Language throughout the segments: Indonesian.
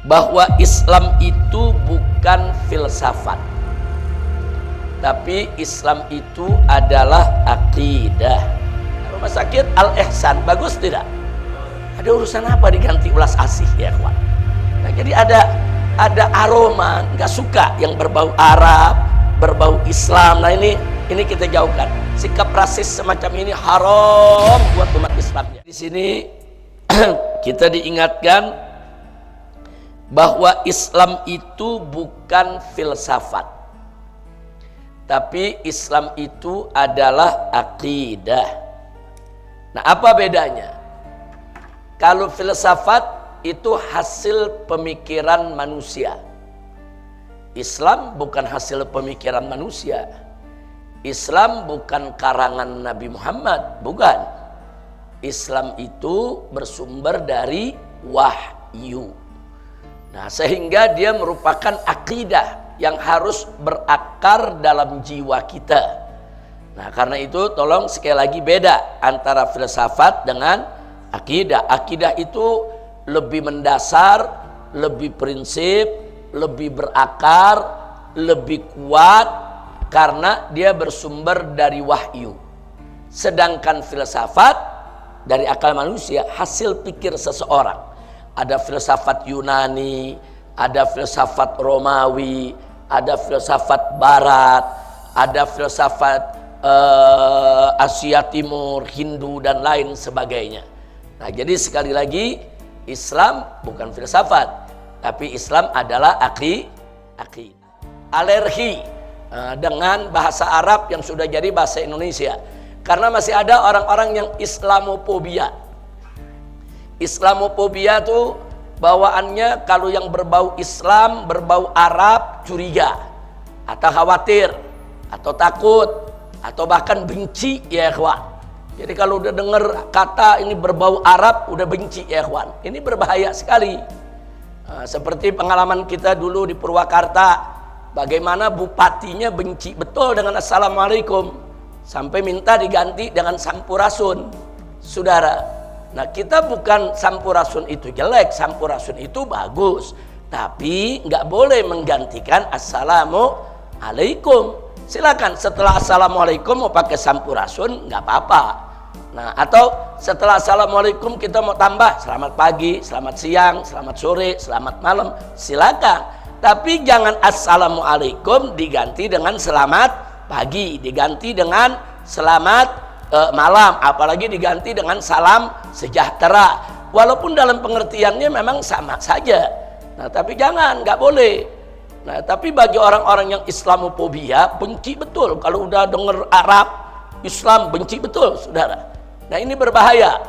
bahwa Islam itu bukan filsafat, tapi Islam itu adalah akidah. Rumah sakit Al-Ihsan bagus tidak? Ada urusan apa diganti ulas asih ya kawan? Nah, jadi ada aroma nggak suka yang berbau Arab, berbau Islam. Nah ini kita jauhkan. Sikap rasis semacam ini haram buat umat Islamnya. Di sini kita diingatkan bahwa Islam itu bukan filsafat, tapi Islam itu adalah akidah. Nah, apa bedanya? Kalau filsafat itu hasil pemikiran manusia. Islam bukan hasil pemikiran manusia. Islam bukan karangan Nabi Muhammad, bukan. Islam itu bersumber dari wahyu. Nah, sehingga dia merupakan akidah yang harus berakar dalam jiwa kita. Nah, karena itu tolong sekali lagi beda antara filsafat dengan akidah. Akidah itu lebih mendasar, lebih prinsip, lebih berakar, lebih kuat karena dia bersumber dari wahyu. Sedangkan filsafat dari akal manusia, hasil pikir seseorang. Ada filsafat Yunani, ada filsafat Romawi, ada filsafat Barat, ada filsafat Asia Timur, Hindu dan lain sebagainya. Nah, jadi sekali lagi Islam bukan filsafat, tapi Islam adalah akidah. Alergi dengan bahasa Arab yang sudah jadi bahasa Indonesia, karena masih ada orang-orang yang Islamophobia. Islamophobia tuh bawaannya kalau yang berbau Islam, berbau Arab curiga, atau khawatir, atau takut, atau bahkan benci ya ikhwan. Jadi kalau udah dengar kata ini berbau Arab, udah benci ya ikhwan. Ini berbahaya sekali. Seperti pengalaman kita dulu di Purwakarta, bagaimana bupatinya benci betul dengan Assalamualaikum, sampai minta diganti dengan Sampurasun. Saudara, nah kita bukan Sampurasun itu jelek, Sampurasun itu bagus, tapi nggak boleh menggantikan Assalamualaikum. Silakan setelah Assalamualaikum mau pakai Sampurasun nggak apa-apa. Nah, atau setelah Assalamualaikum kita mau tambah selamat pagi, selamat siang, selamat sore, selamat malam, silakan. Tapi jangan Assalamualaikum diganti dengan selamat pagi, diganti dengan selamat malam, apalagi diganti dengan salam sejahtera. Walaupun dalam pengertiannya memang sama saja. Nah, tapi jangan, nggak boleh. Nah, tapi bagi orang-orang yang Islamophobia, benci betul kalau udah dengar Arab, Islam, benci betul, saudara. Nah, ini berbahaya.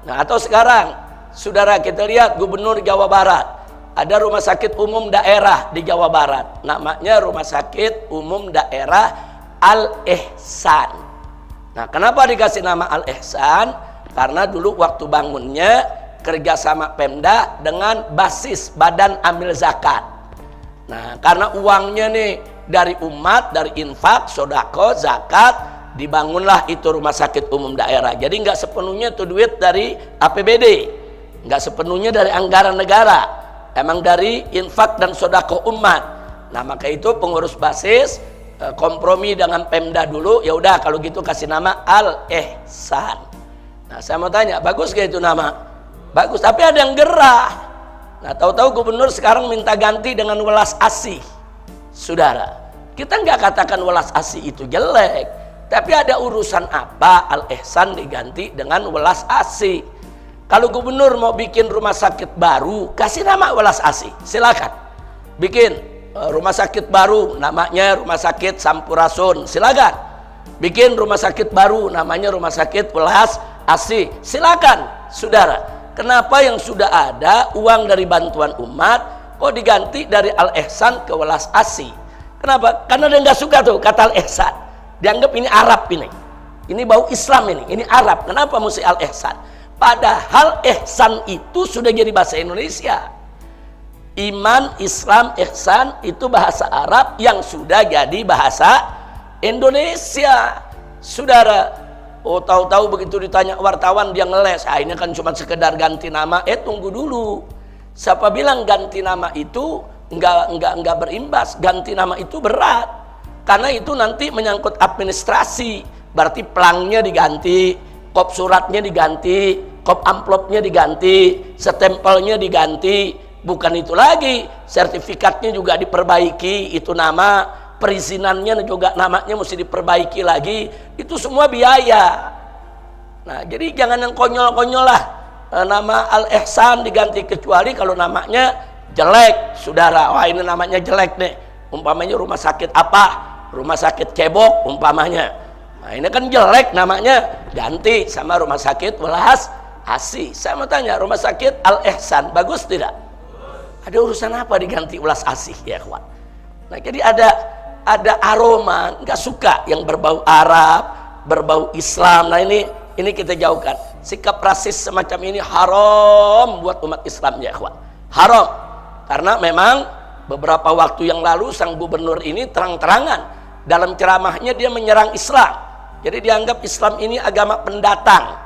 Nah, atau sekarang, saudara, kita lihat Gubernur Jawa Barat, ada rumah sakit umum daerah di Jawa Barat, namanya Rumah Sakit Umum Daerah Al-Ihsan. Nah, kenapa dikasih nama Al-Ihsan? Karena dulu waktu bangunnya kerjasama Pemda dengan basis Badan Amil Zakat. Nah, karena uangnya nih dari umat, dari infak, sodako, zakat, dibangunlah itu rumah sakit umum daerah. Jadi nggak sepenuhnya itu duit dari APBD, nggak sepenuhnya dari anggaran negara, emang dari infak dan sodako umat. Nah, maka itu pengurus basis kompromi dengan Pemda dulu, ya udah kalau gitu kasih nama Al-Ihsan. Nah, saya mau tanya, bagus gak itu nama? Bagus, tapi ada yang gerah. Nah, tahu-tahu gubernur sekarang minta ganti dengan welas asih. Saudara, kita nggak katakan welas asih itu jelek, tapi ada urusan apa Al-Ihsan diganti dengan welas asih? Kalau gubernur mau bikin rumah sakit baru, kasih nama welas asih, silakan. Bikin rumah sakit baru, namanya Rumah Sakit Sampurasun, silakan. Bikin rumah sakit baru, namanya Rumah Sakit Welas Asih, silakan, saudara. Kenapa yang sudah ada uang dari bantuan umat kok diganti dari Al-Ihsan ke Welas Asih? Kenapa? Karena dia nggak suka tuh kata Al-Ihsan. Dianggap ini Arab ini bau Islam ini Arab. Kenapa mesti Al-Ihsan? Padahal ihsan itu sudah jadi bahasa Indonesia. Iman, Islam, ihsan itu bahasa Arab yang sudah jadi bahasa Indonesia. Saudara, oh tahu-tahu begitu ditanya wartawan dia ngeles, ini kan cuma sekedar ganti nama. Tunggu dulu. Siapa bilang ganti nama itu enggak berimbas? Ganti nama itu berat, karena itu nanti menyangkut administrasi. Berarti pelangnya diganti, kop suratnya diganti, kop amplopnya diganti, stempelnya diganti. Bukan itu lagi, sertifikatnya juga diperbaiki, itu nama, perizinannya juga namanya mesti diperbaiki lagi. Itu semua biaya. Nah, jadi jangan yang konyol-konyol lah. Nama Al-Ihsan diganti, kecuali kalau namanya jelek, saudara. Wah, ini namanya jelek nih. Umpamanya rumah sakit apa? Rumah sakit Cebok umpamanya. Nah, ini kan jelek namanya, ganti sama rumah sakit Welas Asih. Saya mau tanya, rumah sakit Al-Ihsan bagus tidak? Ada urusan apa diganti Welas Asih, ya kawan? Nah, jadi ada aroma, nggak suka yang berbau Arab, berbau Islam. Nah, ini kita jauhkan. Sikap rasis semacam ini haram buat umat Islam, ya kawan. Haram. Karena memang beberapa waktu yang lalu sang gubernur ini terang-terangan dalam ceramahnya dia menyerang Islam. Jadi dianggap Islam ini agama pendatang,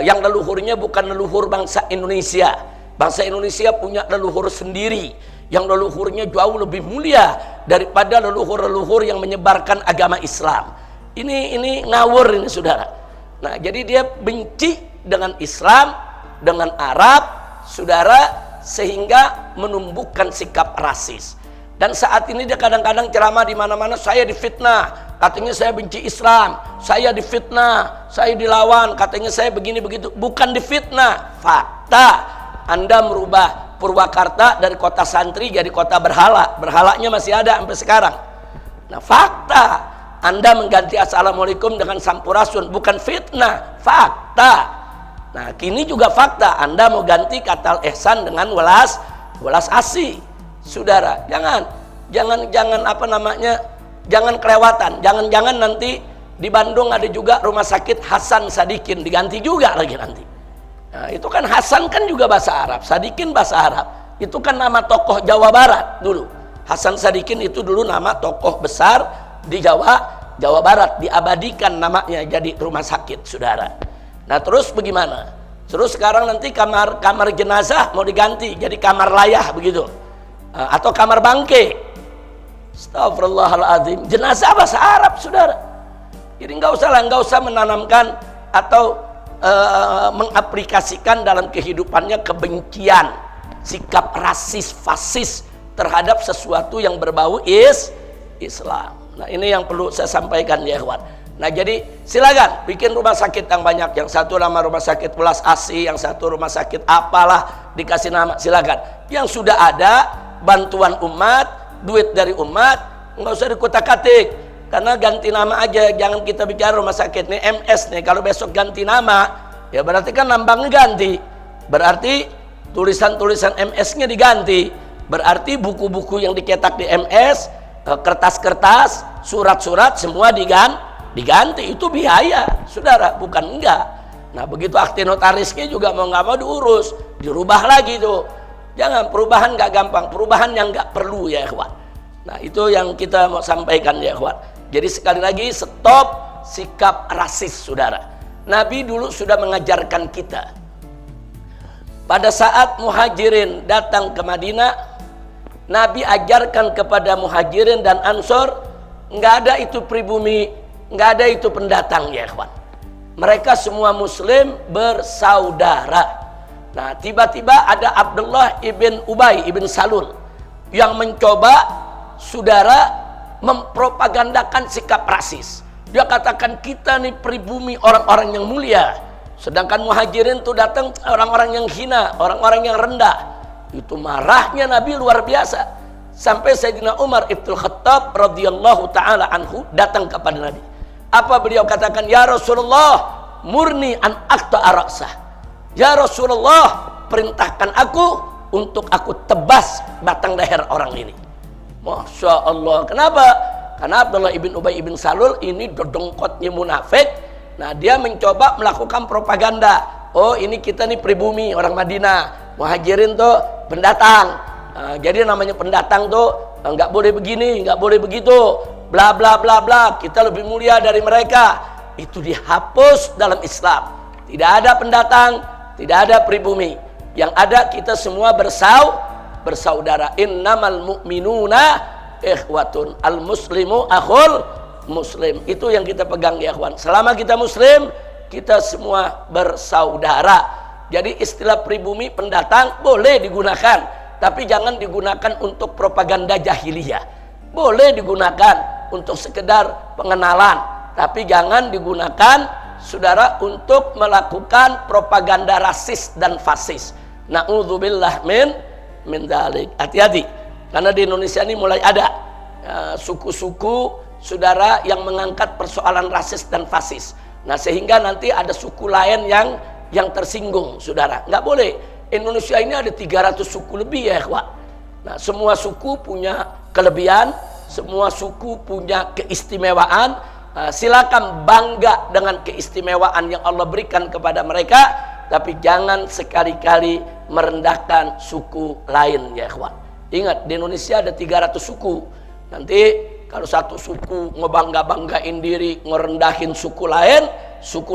yang leluhurnya bukan leluhur bangsa Indonesia. Bangsa Indonesia punya leluhur sendiri, yang leluhurnya jauh lebih mulia daripada leluhur-leluhur yang menyebarkan agama Islam. Ini ngawur ini, saudara. Nah, jadi dia benci dengan Islam, dengan Arab, saudara, sehingga menumbuhkan sikap rasis. Dan saat ini dia kadang-kadang ceramah di mana-mana, saya difitnah, katanya saya benci Islam, saya difitnah, saya dilawan, katanya saya begini begitu. Bukan difitnah, fakta. Anda merubah Purwakarta dari kota santri jadi kota berhala. Berhalanya masih ada sampai sekarang. Nah, fakta. Anda mengganti assalamualaikum dengan sampurasun, bukan fitnah, fakta. Nah, kini juga fakta. Anda mau ganti kata Ihsan dengan Welas Asih. Saudara, jangan apa namanya, jangan kelewatan. Jangan nanti di Bandung ada juga rumah sakit Hasan Sadikin, diganti juga lagi nanti. Nah, itu kan Hasan kan juga bahasa Arab, Sadikin bahasa Arab. Itu kan nama tokoh Jawa Barat dulu. Hasan Sadikin itu dulu nama tokoh besar di Jawa Barat, diabadikan namanya jadi rumah sakit, saudara. Nah, terus bagaimana? Terus sekarang nanti kamar jenazah mau diganti jadi kamar layah begitu. Atau kamar bangke. Astagfirullahaladzim. Jenazah bahasa Arab, saudara. Jadi nggak usah menanamkan atau mengaplikasikan dalam kehidupannya kebencian, sikap rasis, fasis terhadap sesuatu yang berbau Islam. Nah, ini yang perlu saya sampaikan, ya kawan. Nah, jadi silakan bikin rumah sakit yang banyak. Yang satu nama rumah sakit Welas Asih, yang satu rumah sakit apalah, dikasih nama, silakan. Yang sudah ada bantuan umat, duit dari umat, nggak usah dikutak-katik. Karena ganti nama aja, jangan kita bicara rumah sakit nih MS nih. Kalau besok ganti nama, ya berarti kan lambangnya ganti. Berarti tulisan-tulisan MS-nya diganti. Berarti buku-buku yang dicetak di MS, kertas-kertas, surat-surat semua diganti. Itu biaya, saudara, bukan enggak. Nah, begitu akte notarisnya juga mau nggak mau diurus, dirubah lagi tuh. Jangan, perubahan nggak gampang, perubahan yang nggak perlu, ya kawan. Nah, itu yang kita mau sampaikan, ya kawan. Jadi sekali lagi, stop sikap rasis, saudara. Nabi dulu sudah mengajarkan kita. Pada saat Muhajirin datang ke Madinah, Nabi ajarkan kepada Muhajirin dan Ansor, nggak ada itu pribumi, nggak ada itu pendatang, ya kawan. Mereka semua Muslim bersaudara. Nah, tiba-tiba ada Abdullah ibn Ubay ibn Salul yang mencoba, saudara, mempropagandakan sikap rasis. Dia katakan kita nih pribumi orang-orang yang mulia, sedangkan Muhajirin tuh datang orang-orang yang hina, orang-orang yang rendah. Itu marahnya Nabi luar biasa, sampai Sayyidina Umar ibn Khattab radhiyallahu taala anhu datang kepada Nabi. Apa beliau katakan? Ya Rasulullah, murni an aqta ra'sah. Ya Rasulullah, perintahkan aku untuk aku tebas batang leher orang ini. Masya Allah. Kenapa? Karena Abdullah ibn Ubay ibn Salul ini dodongkotnya munafik. Nah, dia mencoba melakukan propaganda. Oh, ini kita nih pribumi orang Madinah, Muhajirin tuh pendatang. Nah, jadi namanya pendatang tuh nggak boleh begini, nggak boleh begitu, bla bla bla bla. Kita lebih mulia dari mereka. Itu dihapus dalam Islam. Tidak ada pendatang, tidak ada pribumi. Yang ada kita semua bersaudara. Innamal mu'minuna ikhwatun. Al muslimu akhul muslim. Itu yang kita pegang ya ikhwan. Selama kita muslim, kita semua bersaudara. Jadi istilah pribumi pendatang boleh digunakan, tapi jangan digunakan untuk propaganda jahiliyah. Boleh digunakan untuk sekedar pengenalan, tapi jangan digunakan saudara untuk melakukan propaganda rasis dan fasis. Na'udzubillah min dzalik. Hati-hati, karena di Indonesia ini mulai ada suku-suku saudara yang mengangkat persoalan rasis dan fasis. Nah, sehingga nanti ada suku lain yang tersinggung, saudara. Nggak boleh. Indonesia ini ada 300 suku lebih ya, ikhwan. Nah, semua suku punya kelebihan, semua suku punya keistimewaan. Silakan bangga dengan keistimewaan yang Allah berikan kepada mereka, tapi jangan sekali-kali merendahkan suku lain ya, ikhwan. Ingat, di Indonesia ada 300 suku. Nanti kalau satu suku ngebangga-banggain diri, ngerendahin suku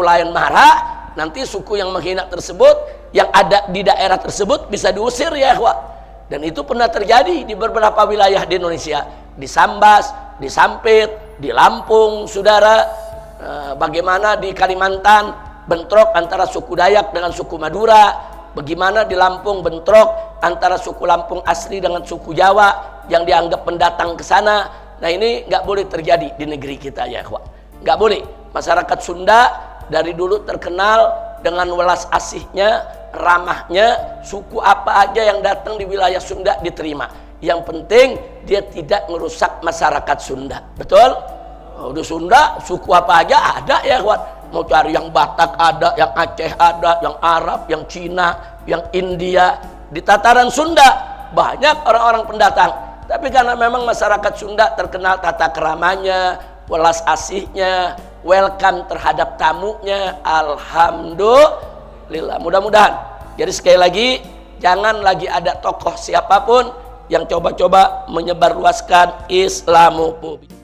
lain marah, nanti suku yang menghina tersebut, yang ada di daerah tersebut bisa diusir ya ikhwan. Dan itu pernah terjadi di beberapa wilayah di Indonesia. Di Sambas, di Sampit, di Lampung, saudara. Bagaimana di Kalimantan, bentrok antara suku Dayak dengan suku Madura. Bagaimana di Lampung bentrok antara suku Lampung asli dengan suku Jawa yang dianggap pendatang ke sana. Nah, ini nggak boleh terjadi di negeri kita ya ikhwan. Nggak boleh. Masyarakat Sunda dari dulu terkenal dengan welas asihnya, ramahnya. Suku apa aja yang datang di wilayah Sunda diterima. Yang penting dia tidak merusak masyarakat Sunda. Betul? Di Sunda suku apa aja ada ya ikhwan. Mau cari yang Batak ada, yang Aceh ada, yang Arab, yang Cina, yang India. Di tataran Sunda banyak orang-orang pendatang. Tapi karena memang masyarakat Sunda terkenal tata keramanya, welas asihnya, welcome terhadap tamunya, alhamdulillah. Mudah-mudahan. Jadi sekali lagi, jangan lagi ada tokoh siapapun yang coba-coba menyebarluaskan Islamofobi.